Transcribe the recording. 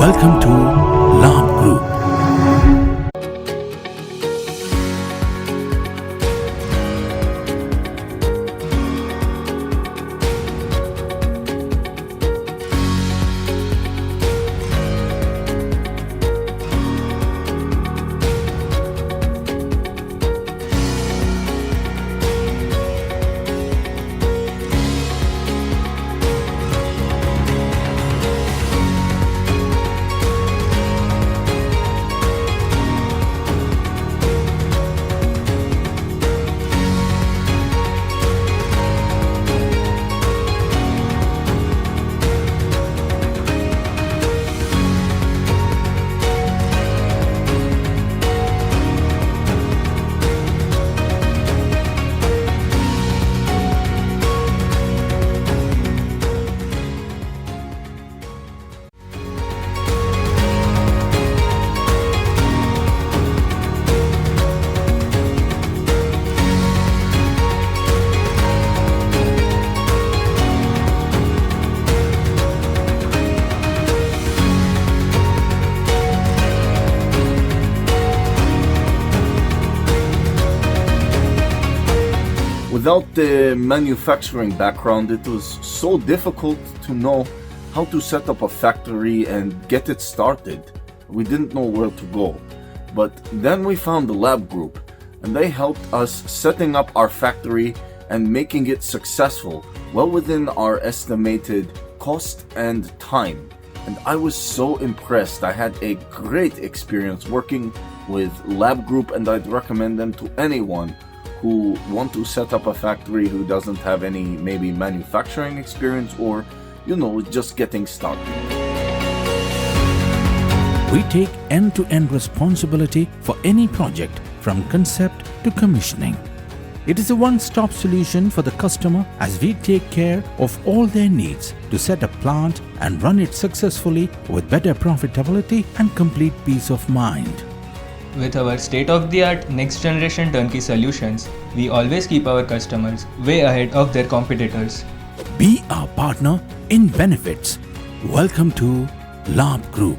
Welcome to Labh Group. Without the manufacturing background, it was so difficult to know how to set up a factory and get it started. We didn't know where to go. But then we found the Labh Group, and they helped us setting up our factory and making it successful, well within our estimated cost and time. And I was so impressed. I had a great experience working with Labh Group, and I'd recommend them to anyone who want to set up a factory who doesn't have any maybe manufacturing experience or, just getting started. We take end-to-end responsibility for any project from concept to commissioning. It is a one-stop solution for the customer as we take care of all their needs to set a plant and run it successfully with better profitability and complete peace of mind. With our state-of-the-art next-generation turnkey solutions, we always keep our customers way ahead of their competitors. Be our partner in benefits. Welcome to Labh Group.